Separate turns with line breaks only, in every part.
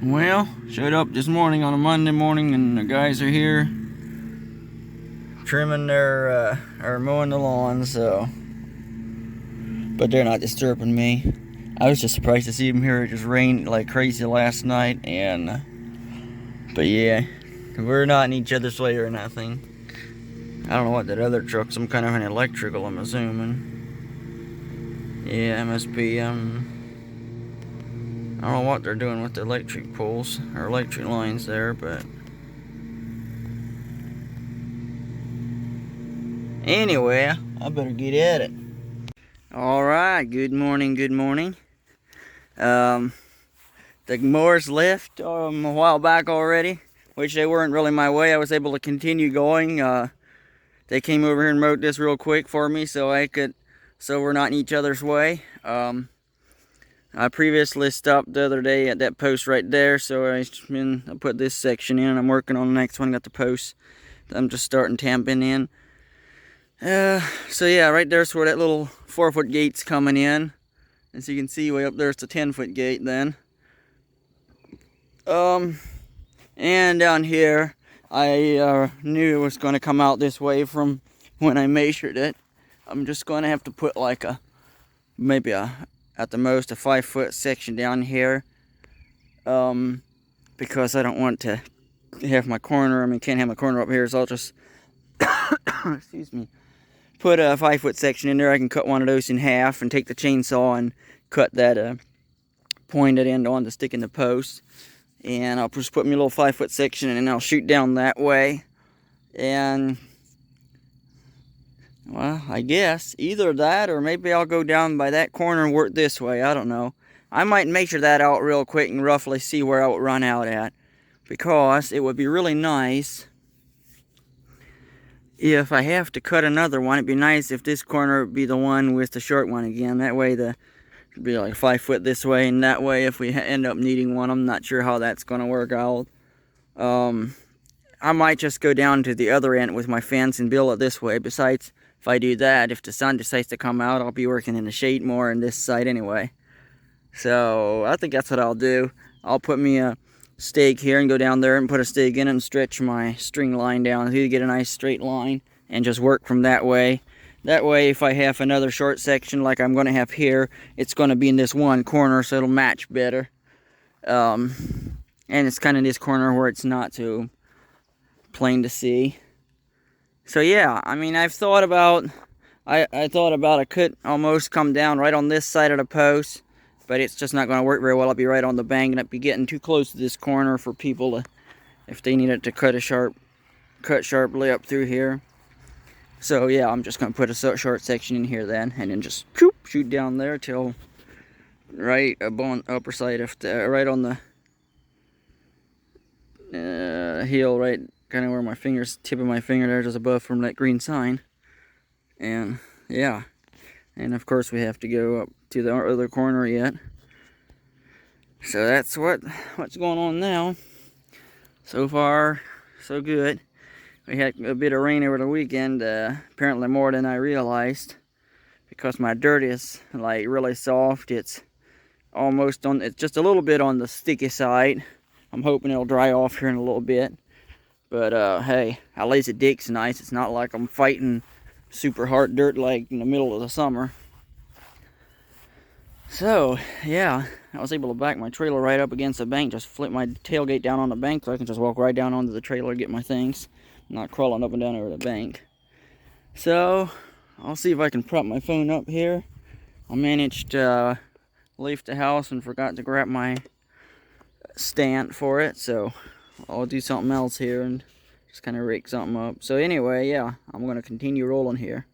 Well, showed up this morning on a Monday morning and the guys are here trimming their, or mowing the lawn, so. But they're not disturbing me. I was just surprised to see them here. It just rained like crazy last night, but yeah, we're not in each other's way or nothing. I don't know what that other truck, some kind of an electrical, I'm assuming. Yeah, it must be, I don't know what they're doing with the electric poles or electric lines there, but anyway, I better get at it. Alright, good morning, good morning. The mowers left a while back already, which they weren't really my way. I was able to continue going. They came over here and mowed this real quick for me so we're not in each other's way. I previously stopped the other day at that post right there, so I put this section in. I'm working on the next one, got the post. I'm just starting tamping in. So yeah, right there's where that little 4-foot gate's coming in. As you can see, way up there's the 10-foot gate then. And down here, I knew it was going to come out this way from when I measured it. I'm just going to have to put like maybe at the most a 5-foot section down here, because I don't want to have my corner. Can't have my corner up here, so I'll just excuse me, put a 5-foot section in there. I can cut one of those in half and take the chainsaw and cut that pointed end on to stick in the post, and I'll just put me a little 5-foot section and I'll shoot down that way. And well, I guess either that or maybe I'll go down by that corner and work this way. I don't know. I might measure that out real quick and roughly see where I would run out at, because it would be really nice if I have to cut another one. It'd be nice if this corner would be the one with the short one again. That way it'd be like 5 foot this way, and that way if we end up needing one, I'm not sure how that's going to work out. I might just go down to the other end with my fence and build it this way. Besides, if I do that, if the sun decides to come out, I'll be working in the shade more on this side anyway. So I think that's what I'll do. I'll put me a stake here and go down there and put a stake in and stretch my string line down to get a nice straight line and just work from that way. That way, if I have another short section like I'm going to have here, it's going to be in this one corner, so it'll match better. And it's kind of this corner where it's not too plain to see. So yeah, I've thought about, I thought about I could almost come down right on this side of the post, but it's just not going to work very well. I'll be right on the bank and I'd be getting too close to this corner for people to, if they needed to cut sharply up through here. So yeah, I'm just going to put a short section in here then, and then just shoot down there till right on upper side of right on the heel, right kind of where my tip of my finger there, just above from that green sign. And yeah, and of course we have to go up to the other corner yet. So that's what's going on now. So far, so good. We had a bit of rain over the weekend, apparently more than I realized, because my dirt is like really soft. It's just a little bit on the sticky side. I'm hoping it'll dry off here in a little bit. But hey, at least it digs nice. It's not like I'm fighting super hard dirt like in the middle of the summer. So yeah, I was able to back my trailer right up against the bank, just flip my tailgate down on the bank so I can just walk right down onto the trailer and get my things. I'm not crawling up and down over the bank. So I'll see if I can prop my phone up here. I managed to leave the house and forgot to grab my stand for it, so I'll do something else here and just kind of rig something up. So anyway, yeah, I'm going to continue rolling here.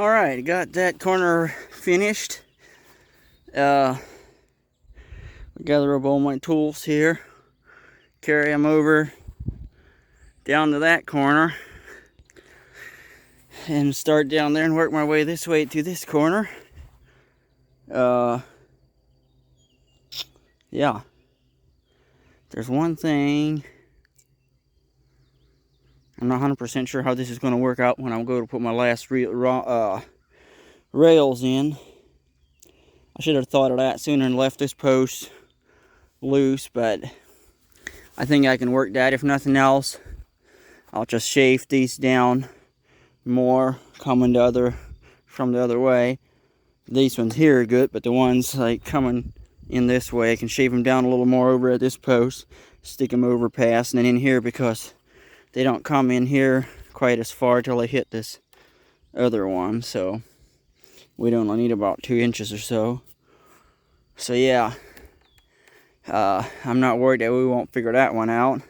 Alright, got that corner finished. Gather up all my tools here, carry them over down to that corner, and start down there and work my way this way to this corner. Yeah. There's one thing. I'm not 100% sure how this is going to work out when I go to put my last rails in. I should have thought of that sooner and left this post loose, but I think I can work that. If nothing else, I'll just shave these down more, coming from the other way. These ones here are good, but the ones like coming in this way, I can shave them down a little more over at this post, stick them over past, and then in here, because they don't come in here quite as far till they hit this other one, so we'd only need about 2 inches or so. So yeah, I'm not worried that we won't figure that one out.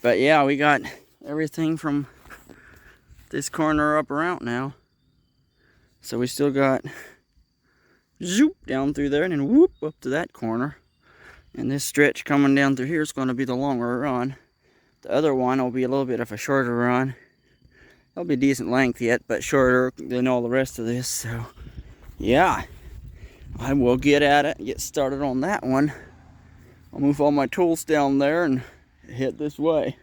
But yeah, we got everything from this corner up around now. So we still got zoop down through there and then whoop up to that corner. And this stretch coming down through here is going to be the longer run. The other one will be a little bit of a shorter run. It'll be decent length yet, but shorter than all the rest of this. So yeah, I will get at it, get started on that one. I'll move all my tools down there and head this way.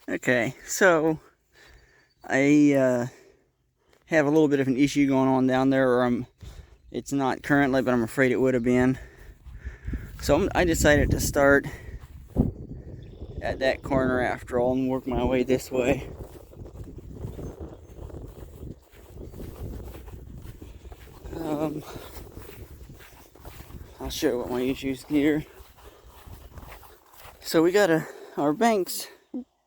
Okay, so I have a little bit of an issue going on down there, or it's not currently, but I'm afraid it would have been. So I decided to start at that corner after all and work my way this way. I'll show what my issues here. So we got our banks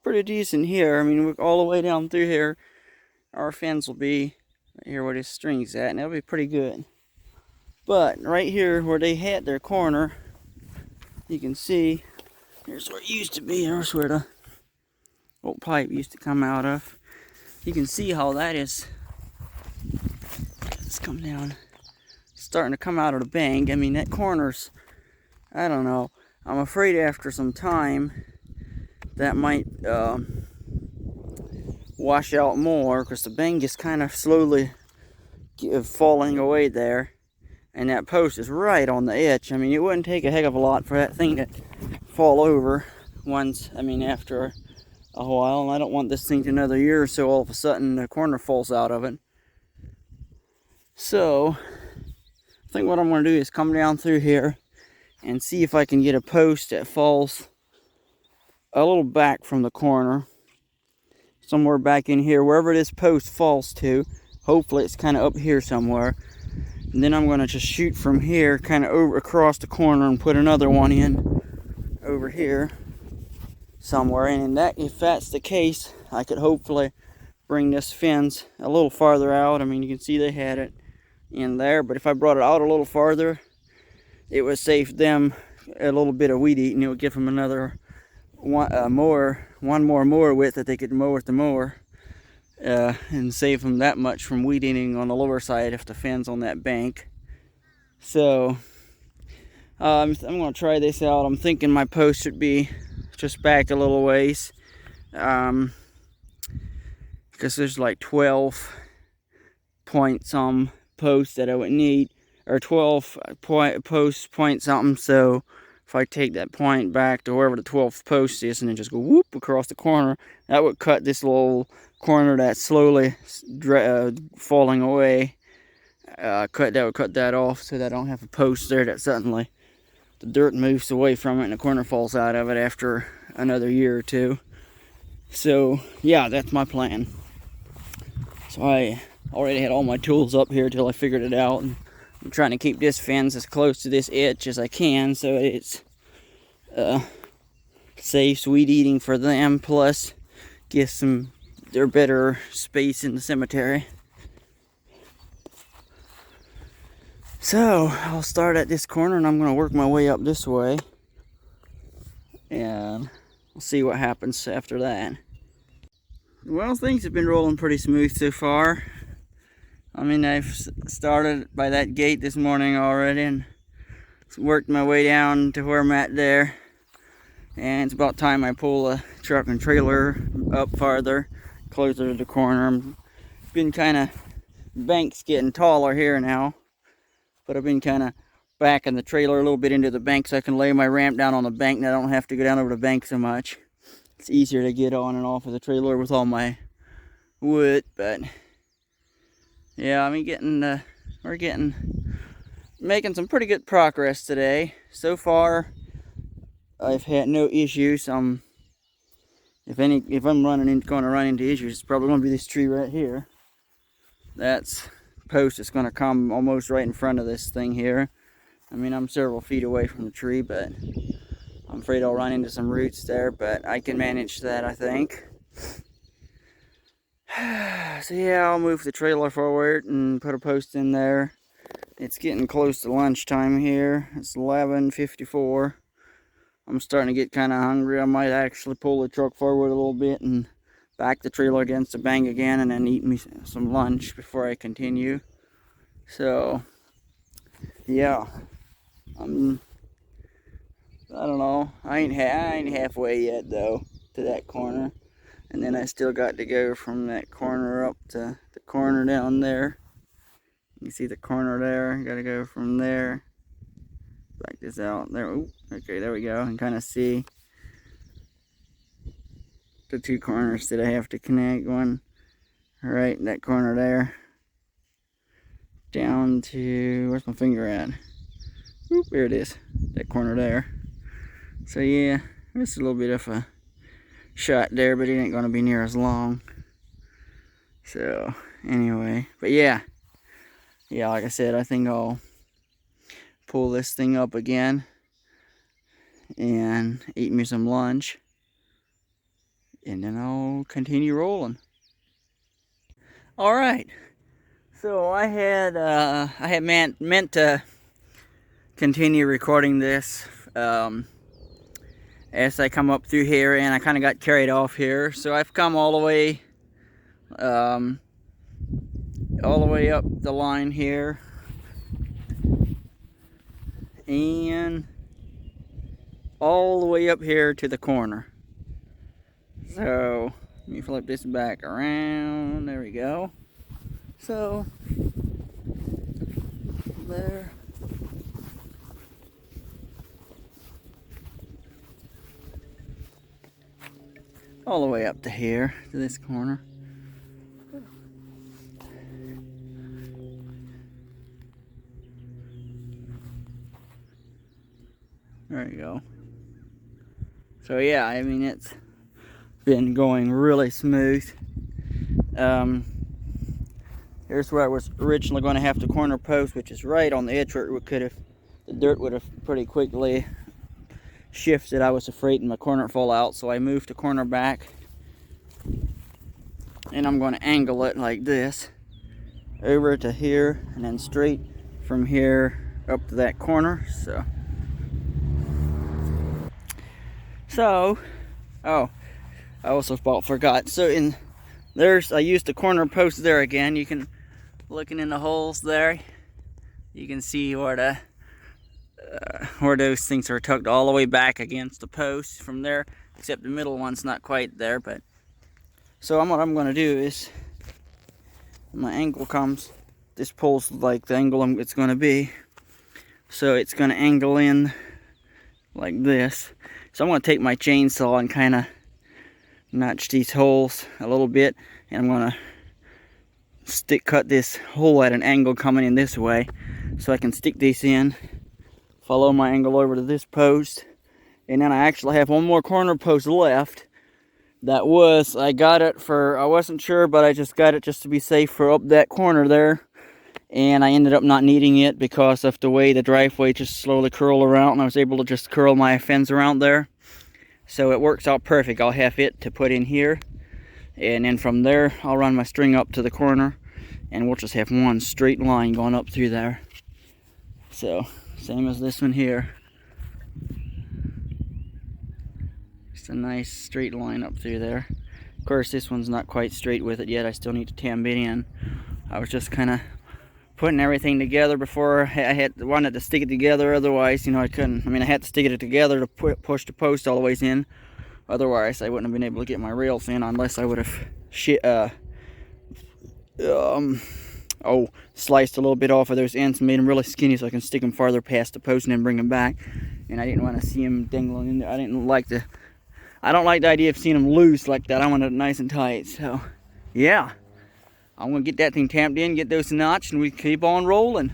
pretty decent here. I mean, we're all the way down through here. Our fence will be right here where this string's at, and that'll be pretty good. But right here where they had their corner, you can see here's where it used to be. There's where the old pipe used to come out of. You can see how that is. Let's come down. Starting to come out of the bank. I mean, that corner's, I don't know. I'm afraid after some time that might wash out more, because the bank is kind of slowly falling away there, and that post is right on the edge. I mean, it wouldn't take a heck of a lot for that thing to fall over once, I mean, after a while, and I don't want this thing to another year or so all of a sudden the corner falls out of it. So I think what I'm going to do is come down through here and see if I can get a post that falls a little back from the corner, somewhere back in here, wherever this post falls to. Hopefully it's kind of up here somewhere, and then I'm going to just shoot from here kind of over across the corner and put another one in over here somewhere. And if that's the case, I could hopefully bring this fence a little farther out. I mean, you can see they had it in there, but if I brought it out a little farther, it would save them a little bit of weed eating. It would give them another one more mower width that they could mow with the mower, and save them that much from weed eating on the lower side if the fence on that bank. So I'm going to try this out. I'm thinking my post should be just back a little ways, because there's like 12 point some posts that I would need, or 12 posts point something. So if I take that point back to wherever the 12th post is and then just go whoop across the corner, that would cut this little corner that's slowly falling away. That would cut that off, so that I don't have a post there that suddenly the dirt moves away from it and the corner falls out of it after another year or two. So yeah, that's my plan. So I already had all my tools up here till I figured it out. And I'm trying to keep this fence as close to this edge as I can so it's safe weed eating for them, plus give some their better space in the cemetery. So I'll start at this corner and I'm going to work my way up this way, and we'll see what happens after that. Well, things have been rolling pretty smooth so far. I mean, I've started by that gate this morning already and worked my way down to where I'm at there. And it's about time I pull a truck and trailer up farther, closer to the corner. It's been kind of, bank's getting taller here now, but I've been kind of backing the trailer a little bit into the bank so I can lay my ramp down on the bank and I don't have to go down over the bank so much. It's easier to get on and off of the trailer with all my wood, but yeah, I mean, we're making some pretty good progress today. So far, I've had no issues. If I'm going to run into issues, it's probably going to be this tree right here. That's post is going to come almost right in front of this thing here. I mean, I'm several feet away from the tree, but I'm afraid I'll run into some roots there, but I can manage that, I think. So yeah, I'll move the trailer forward and put a post in there. It's getting close to lunchtime here. It's 11:54. I'm starting to get kind of hungry. I might actually pull the truck forward a little bit and back the trailer against the bank again and then eat me some lunch before I continue. So yeah, I don't know. I ain't halfway yet though to that corner, and then I still got to go from that corner up to the corner down there. You see the corner there? Got to go from there. Back this out there. Ooh, okay, there we go. And kind of see the two corners that I have to connect. One right in that corner there, down to, where's my finger at? Oop, there it is, that corner there. So yeah, it's a little bit of a shot there, but it ain't gonna be near as long. So anyway, but yeah, like I said, I think I'll pull this thing up again and eat me some lunch, and then I'll continue rolling. All right, so I had meant to continue recording this as I come up through here, and I kind of got carried off here. So I've come all the way up the line here, and all the way up here to the corner. So let me flip this back around. There we go. So there. All the way up to here, to this corner. There you go. So yeah, I mean, it's been going really smooth. Here's where I was originally going to have the corner post, which is right on the edge where the dirt would have pretty quickly shifted. I was afraid my corner would fall out, so I moved the corner back, and I'm going to angle it like this over to here, and then straight from here up to that corner. So oh, I also forgot. So I used the corner post there again. You can, looking in the holes there, you can see where those things are tucked all the way back against the post from there, except the middle one's not quite there. But so what I'm going to do is, when my angle comes, this pole's like the angle it's going to be, so it's going to angle in like this. So I'm going to take my chainsaw and kind of notch these holes a little bit, and I'm going to cut this hole at an angle coming in this way, so I can stick this in, follow my angle over to this post, and then I actually have one more corner post left I got it for, I wasn't sure, but I just got it just to be safe for up that corner there. And I ended up not needing it because of the way the driveway just slowly curled around, and I was able to just curl my fence around there. So it works out perfect. I'll have it to put in here, and then from there I'll run my string up to the corner, and we'll just have one straight line going up through there. So same as this one here. Just a nice straight line up through there. Of course, this one's not quite straight with it yet. I still need to tam it in. I was just kind of putting everything together before I wanted to stick it together. Otherwise, you know, I couldn't. I mean, I had to stick it together to push the post all the ways in. Otherwise, I wouldn't have been able to get my rails in unless I would have sliced a little bit off of those ends and made them really skinny so I can stick them farther past the post and then bring them back. And I didn't want to see them dangling in there. I don't like the idea of seeing them loose like that. I want it nice and tight. So, yeah. I'm going to get that thing tamped in, get those notched, and we keep on rolling.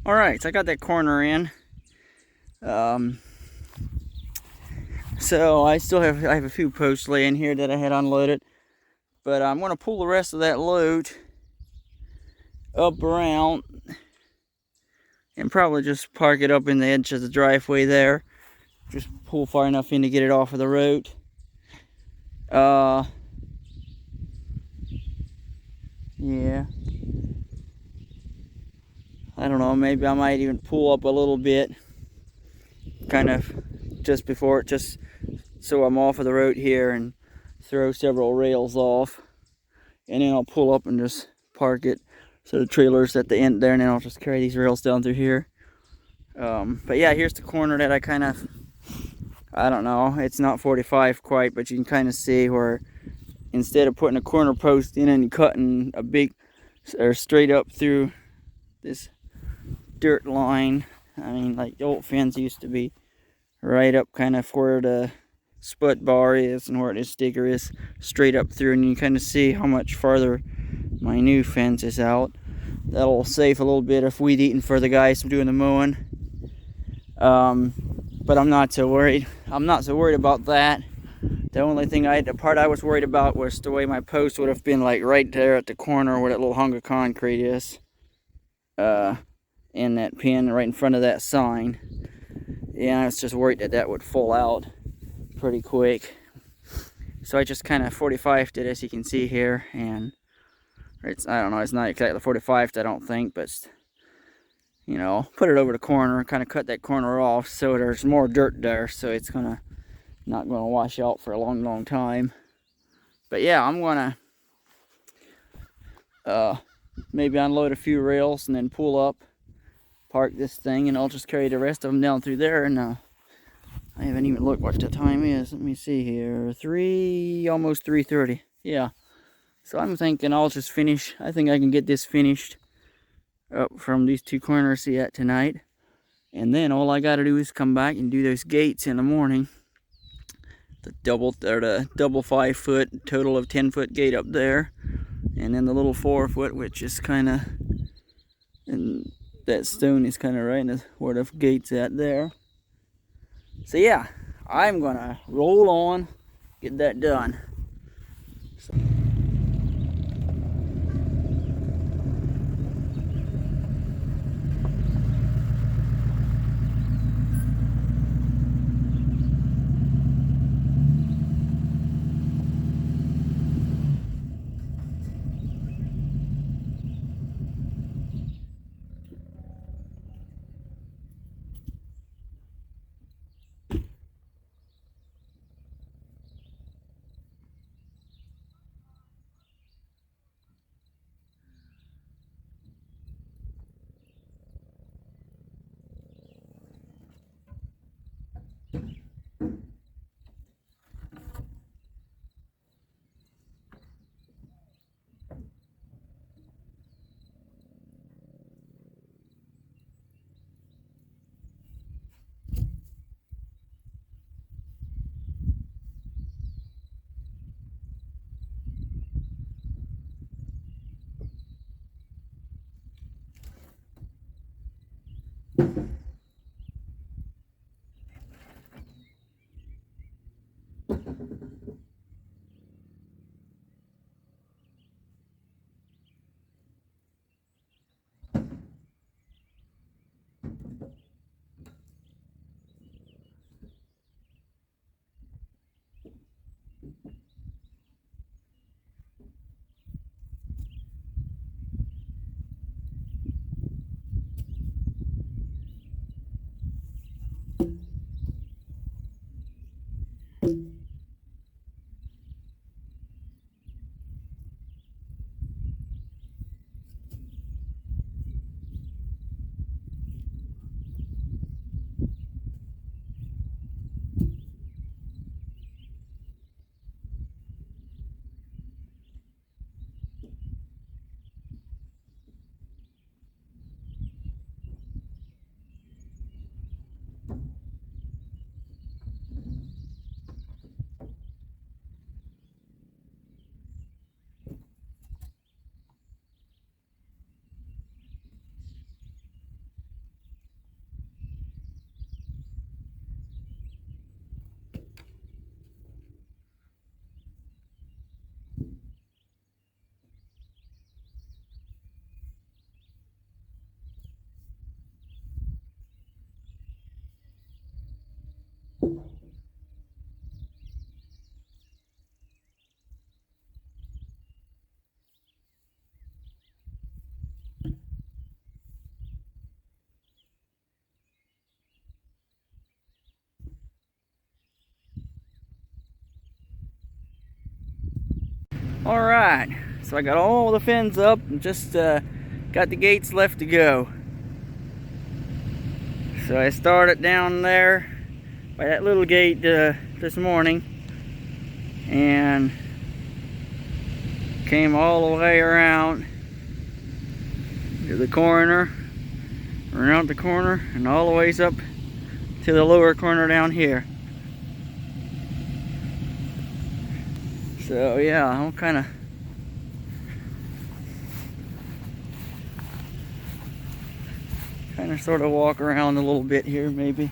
Alright, so I got that corner in. So I have a few posts laying here that I had unloaded. But I'm going to pull the rest of that load up around and probably just park it up in the edge of the driveway there. Just pull far enough in to get it off of the road. Yeah. I don't know, maybe I might even pull up a little bit, kind of just before, just so I'm off of the road here, and throw several rails off, and then I'll pull up and just park it so the trailer's at the end there, and then I'll just carry these rails down through here. But yeah, here's the corner that I kind of, I don't know, it's not 45 quite, but you can kind of see where instead of putting a corner post in and cutting a big, or straight up through this dirt line, I mean, like the old fence used to be right up kind of where the split bar is and where the sticker is, straight up through, and you can kind of see how much farther my new fence is out. That'll save a little bit of weed eating for the guys doing the mowing. But I'm not so worried. I'm not so worried about that. The only thing the part I was worried about was the way my post would have been, like right there at the corner where that little hunk of concrete is. In that pin right in front of that sign. Yeah, I was just worried that that would fall out pretty quick. So I just kind of 45'd it, as you can see here, and it's, I don't know, it's not exactly 45'd, I don't think, but you know, put it over the corner, kind of cut that corner off so there's more dirt there, so it's not gonna wash out for a long time. But yeah, I'm gonna maybe unload a few rails and then pull up, park this thing, and I'll just carry the rest of them down through there. And I haven't even looked what the time is. Let me see here. Almost 3:30. Yeah. So I'm thinking I'll just finish. I think I can get this finished up from these two corners yet tonight. And then all I got to do is come back and do those gates in the morning. The double 5-foot, total of 10-foot gate up there. And then the little 4-foot, which is kind of, and that stone is kind of right in where the gate's at there. So yeah, I'm gonna roll on, get that done. All right, so I got all the fins up and just got the gates left to go. So I started down there by that little gate this morning and came all the way around to the corner, around the corner, and all the ways up to the lower corner down here. So yeah, I'm kind of sort of walk around a little bit here maybe.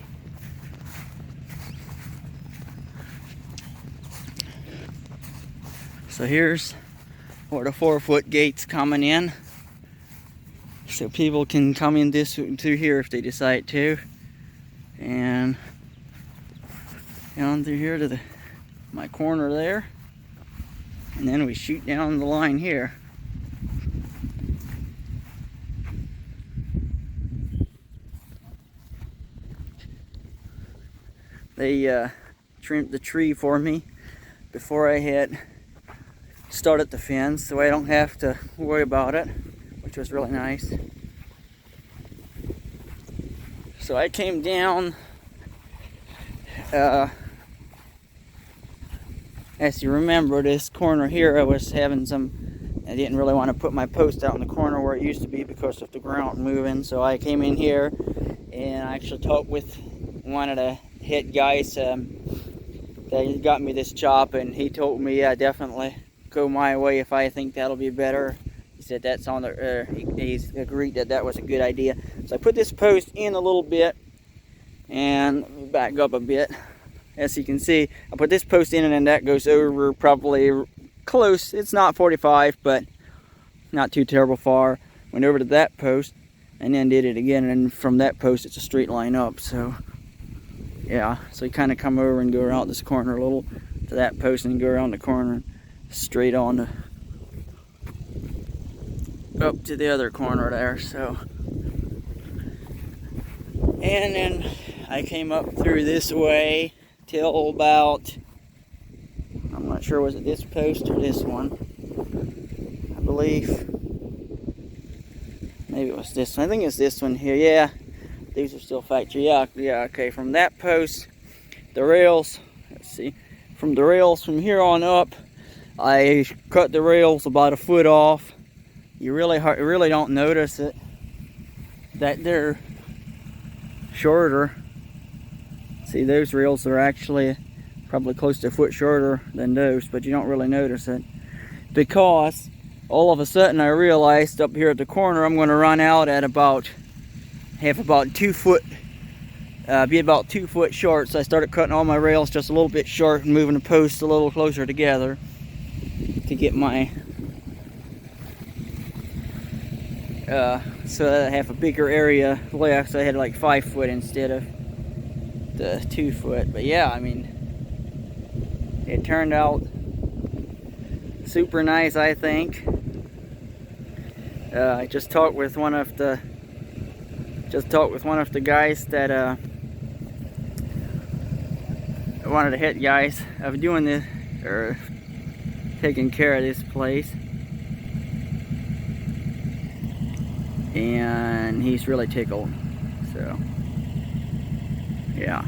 So here's where the 4-foot gate's coming in. So people can come in this through here if they decide to. And down through here to my corner there. And then we shoot down the line here. They trimmed the tree for me before I had started the fence, so I don't have to worry about it, which was really nice. So I came down, as you remember, this corner here, I was having I didn't really want to put my post out in the corner where it used to be because of the ground moving, so I came in here and I actually talked with one of the head guys that got me this chop, and he told me definitely go my way if I think that'll be better. He said that's on the he's agreed that was a good idea. So I put this post in a little bit, And let me back up a bit. As you can see, I put this post in, and then that goes over probably close. It's not 45, but not too terrible far. Went over to that post and then did it again, and from that post it's a straight line up. So yeah, so you kind of come over and go around this corner a little to that post and go around the corner straight on up to the other corner there. So, and then I came up through this way till about, I'm not sure, was it this post or this one? I believe maybe it was this one. I think it's this one here. Yeah, these are still factory. Yeah, okay. From that post, the rails, let's see, from the rails from here on up, I cut the rails about a foot off. You really don't notice it, that they're shorter. See, those rails are actually probably close to a foot shorter than those, but you don't really notice it, because all of a sudden I realized up here at the corner I'm going to run out at have about 2 foot, be about 2 foot short. So I started cutting all my rails just a little bit short and moving the posts a little closer together to get my so that I have a bigger area left. So I had like 5 foot instead of the 2 foot. But yeah, I mean, it turned out super nice, I think. I just talked with one of the guys that one of the head guys of doing this, or taking care of this place, and he's really tickled. So yeah,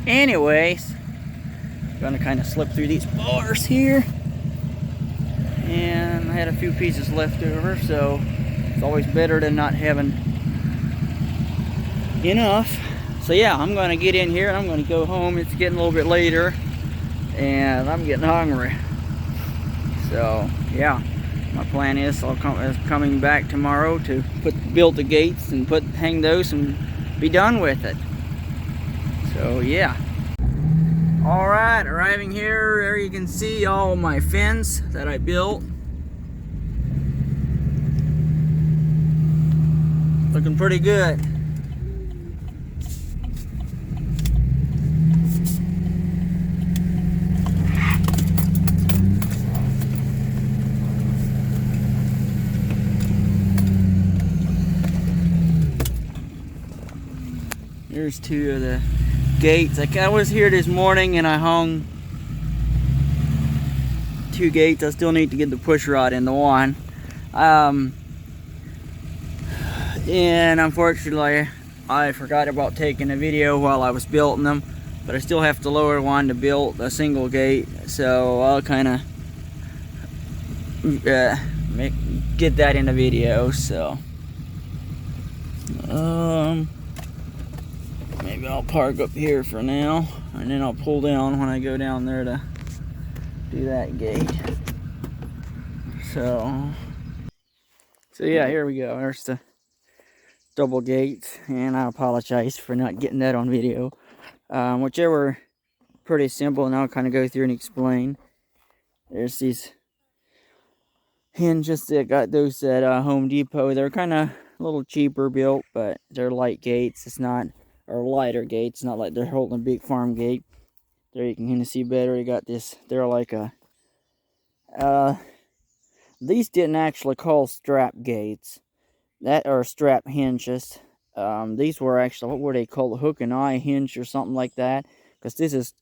anyways, gonna kind of slip through these bars here, and I had a few pieces left over, so it's always better than not having enough. So yeah, I'm gonna get in here and I'm gonna go home. It's getting a little bit later and I'm getting hungry. So yeah, my plan is coming back tomorrow to build the gates and hang those and be done with it. So yeah. Alright, arriving here, there you can see all my fins that I built. Looking pretty good. Here's 2 of the gates. I was here this morning and I hung 2 gates. I still need to get the push rod in the one. And unfortunately I forgot about taking a video while I was building them, but I still have to lower one to build a single gate, so I'll kind of get that in the video. So maybe I'll park up here for now, and then I'll pull down when I go down there to do that gate. So yeah, here we go. There's the double gates, and I apologize for not getting that on video, which they were pretty simple, and I'll kind of go through and explain. There's these hinges that got those at Home Depot. They're kind of a little cheaper built, but they're light gates. It's not, or lighter gates, not like they're holding a big farm gate. There you can kind of see better. You got this, they're like a these didn't actually call strap gates, that are strap hinges. These were actually, what were they called, a hook and eye hinge or something like that, because this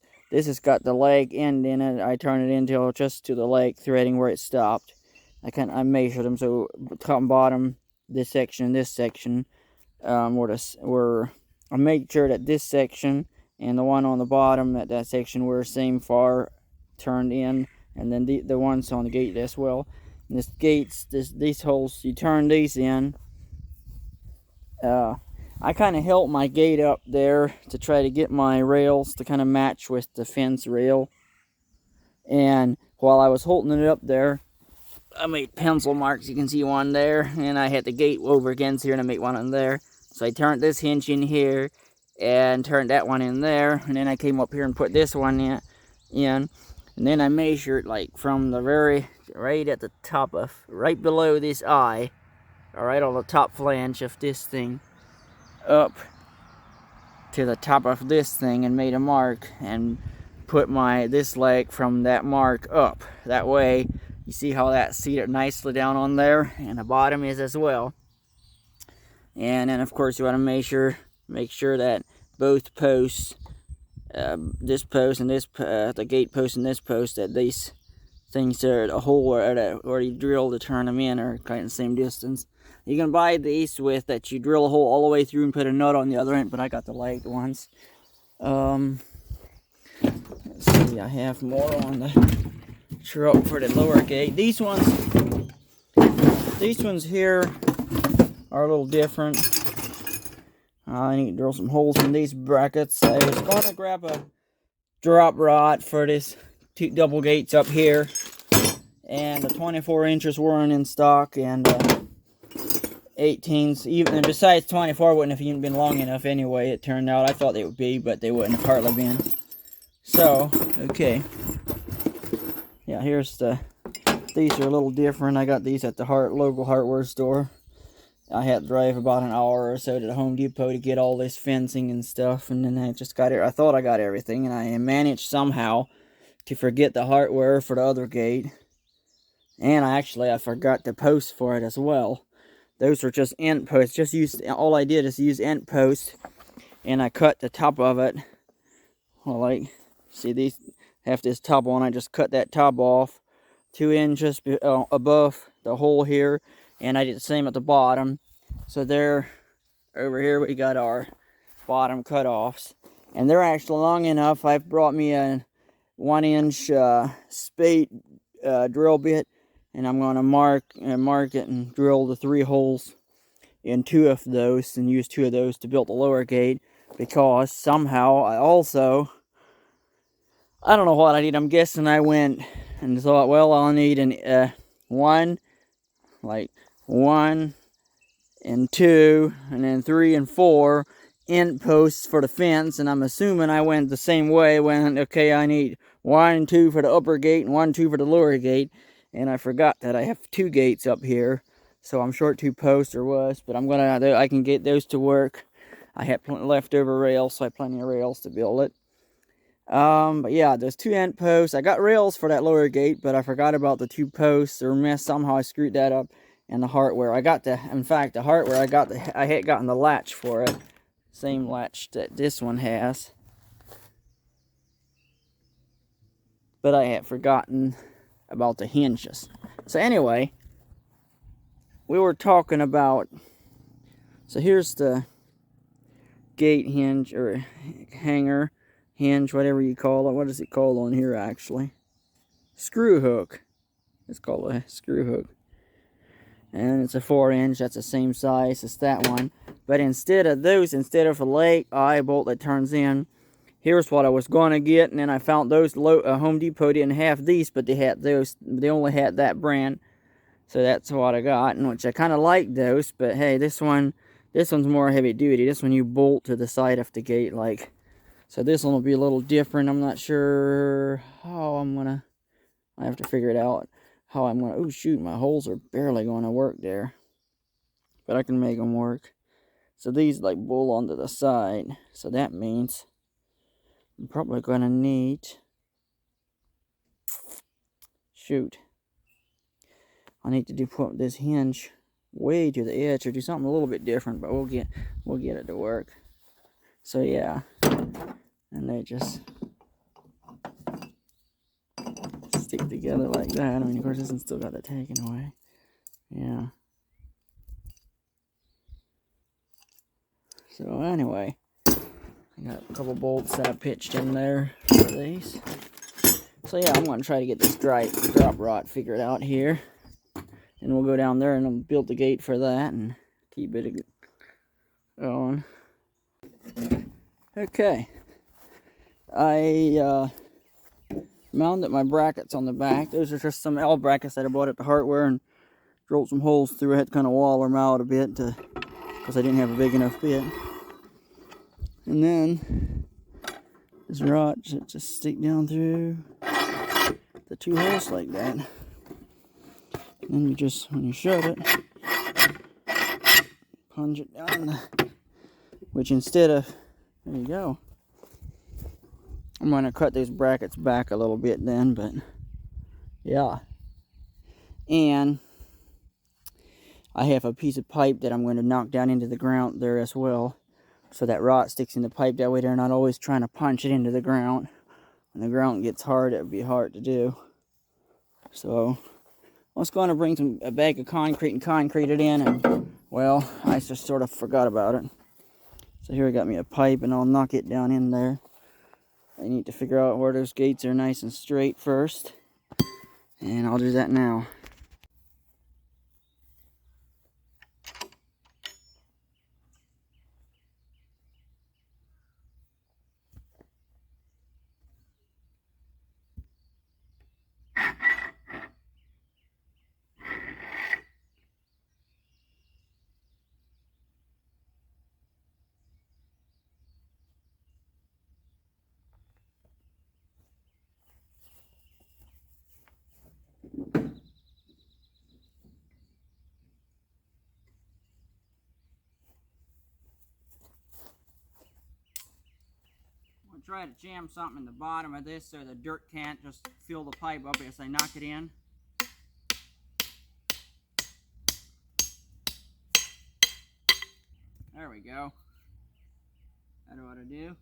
has got the leg end in it. I turn it until just to the leg threading where it stopped. I measured them, so top and bottom, this section and this section, were I made sure that this section and the one on the bottom at that section were same far turned in, and then the ones on the gate as well. And this gates, these holes, you turn these in. I kind of held my gate up there to try to get my rails to kind of match with the fence rail. And while I was holding it up there, I made pencil marks. You can see one there, and I had the gate over against here, and I made one on there. So I turned this hinge in here, and turned that one in there, and then I came up here and put this one in, and then I measured like from the right at the top of, right below this eye, all right, on the top flange of this thing, up to the top of this thing, and made a mark and put this leg from that mark up. That way you see how that's seated nicely down on there, and the bottom is as well. And then of course you want to make sure that both posts, this post and this, the gate post and this post, that these things are the hole where you drill to turn them in are kind of the same distance. You can buy these with that you drill a hole all the way through and put a nut on the other end, but I got the legged ones. Let's see, I have more on the truck for the lower gate. These ones here are a little different. I need to drill some holes in these brackets. I was going to grab a drop rod for this two double gates up here, and the 24 inches weren't in stock, and 18s, even besides 24 wouldn't have even been long enough anyway. It turned out I thought they would be, but they wouldn't have hardly been. So okay, yeah, here's these are a little different. I got these at the local hardware store. I had to drive about an hour or so to the Home Depot to get all this fencing and stuff, and then I just got it. I thought I got everything, and I managed somehow to forget the hardware for the other gate, and I forgot the post for it as well. Those were just end posts. All I did is use end posts, and I cut the top of it. Well, like, see, these have this top on. I just cut that top off 2 inches above the hole here, and I did the same at the bottom. So there, over here we got our bottom cutoffs, and they're actually long enough. I've brought me a 1-inch spade drill bit, and I'm going to mark it and drill the 3 holes in 2 of those, and use 2 of those to build the lower gate, because somehow I don't know what I need. I'm guessing I went and thought, well, I'll need an 1 and 2 and then 3 and 4 end posts for the fence, and I'm assuming I went the same way. Okay, I need 1 and 2 for the upper gate and 1 and 2 for the lower gate, and I forgot that I have 2 gates up here, so I'm short 2 posts but I can get those to work. I had leftover rails, so I have plenty of rails to build it. But yeah, there's 2 end posts. I got rails for that lower gate, but I forgot about the 2 posts, or somehow I screwed that up. And the hardware, I had gotten the latch for it, same latch that this one has, but I had forgotten about the hinges. So anyway, we were talking about, so here's the gate hinge, or hanger, hinge, whatever you call it. What is it called on here actually? Screw hook. It's called a screw hook. And it's a 4-inch, that's the same size as that one. But instead of a leg eye bolt that turns in, here's what I was going to get. And then I found those, Home Depot didn't have these, but they had those, they only had that brand. So that's what I got, and which I kind of like those. But hey, this one's more heavy duty. This one you bolt to the side of the gate, like. So this one will be a little different. I'm not sure how I have to figure it out. Oh shoot, my holes are barely going to work there. But I can make them work. So these like bolt onto the side. So that means I'm probably going to need, I need to put this hinge way to the edge, or do something a little bit different, but we'll get it to work. So yeah, and they just stick together like that. I mean, of course, this one's still got the taken away. Yeah. So anyway, I got a couple bolts that I pitched in there for these. So yeah, I'm going to try to get this drop rod figured out here, and we'll go down there and I'll build the gate for that and keep it going. Okay, I mounted my brackets on the back. Those are just some L brackets that I bought at the hardware, and drilled some holes through. I had to kind of wall them out a bit because I didn't have a big enough bit. And then this rod should just stick down through the 2 holes like that. And then you just, when you shut it, plunge it down in the, which instead of, there you go. I'm going to cut these brackets back a little bit then, but yeah. And I have a piece of pipe that I'm going to knock down into the ground there as well, so that rod sticks in the pipe. That way they're not always trying to punch it into the ground. When the ground gets hard, it would be hard to do. So I was going to bring a bag of concrete and concrete it in, and well, I just sort of forgot about it. So here I got me a pipe, and I'll knock it down in there. I need to figure out where those gates are nice and straight first, and I'll do that now. Try to jam something in the bottom of this so the dirt can't just fill the pipe up as I knock it in. There we go. That ought to do.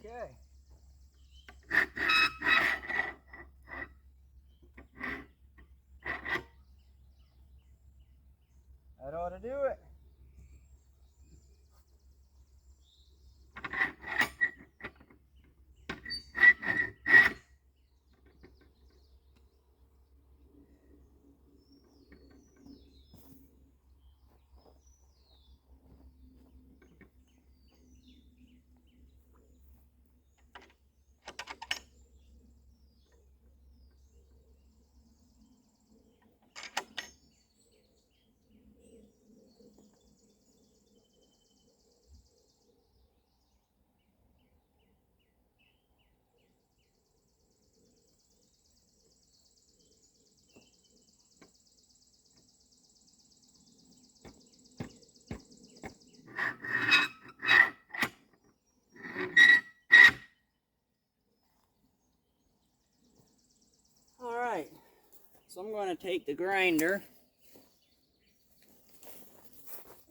Okay. That ought to do it. Alright, so I'm going to take the grinder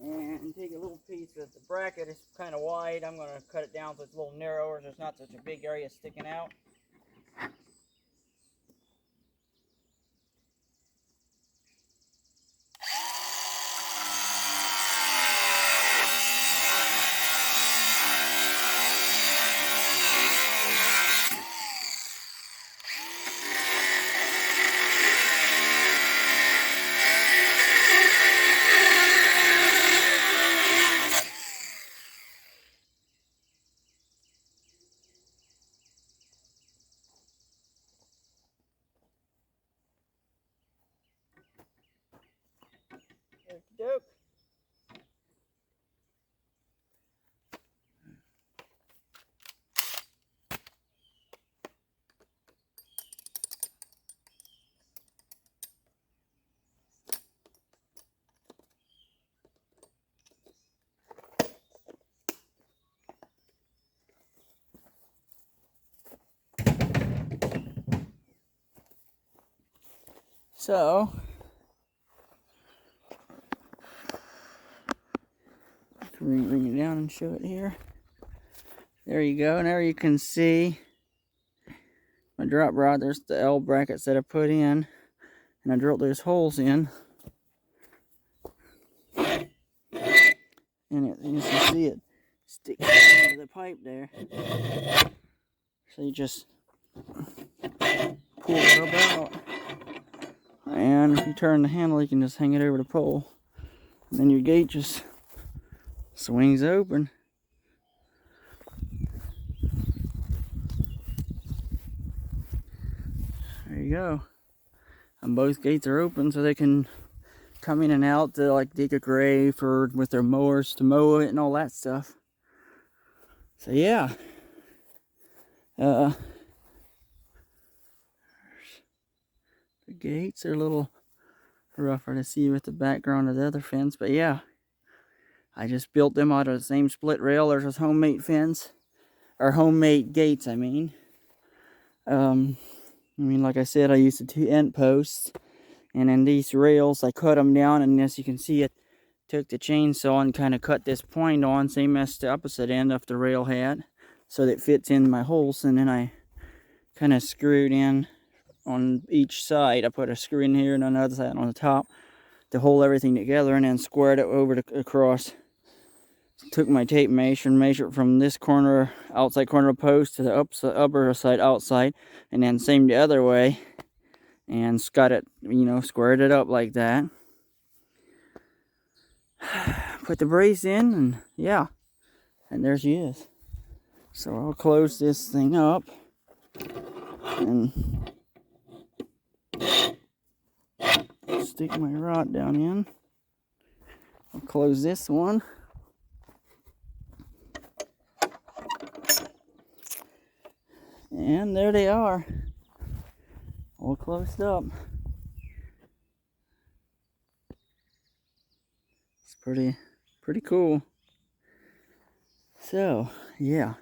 and take a little piece of the bracket. It's kind of wide. I'm going to cut it down so it's a little narrower so it's not such a big area sticking out. So, bring it down and show it here. There you go. Now you can see my drop rod. There's the L brackets that I put in, and I drilled those holes in. And you can see it sticks into the pipe there. So you just pull it up out. And if you turn the handle, you can just hang it over the pole. And then your gate just swings open. There you go. And both gates are open so they can come in and out to like dig a grave or with their mowers to mow it and all that stuff. So yeah. The gates are a little rougher to see with the background of the other fence, but yeah. I just built them out of the same split rail. There's this homemade fence, or homemade gates, I mean. Like I said, I used the 2 end posts, and then these rails, I cut them down, and as you can see, it took the chainsaw and kind of cut this point on, same as the opposite end of the rail had, so that it fits in my holes, and then I kind of screwed in on each side. I put a screw in here and on the other side on the top to hold everything together, and then squared it over across. Took my tape measure and measured from this corner, outside corner of post to the upper side outside, and then same the other way, and got it, squared it up like that. Put the brace in, and yeah, and there she is. So I'll close this thing up, and stick my rod down in. I'll close this one. And there they are, all closed up. It's pretty cool. So, yeah.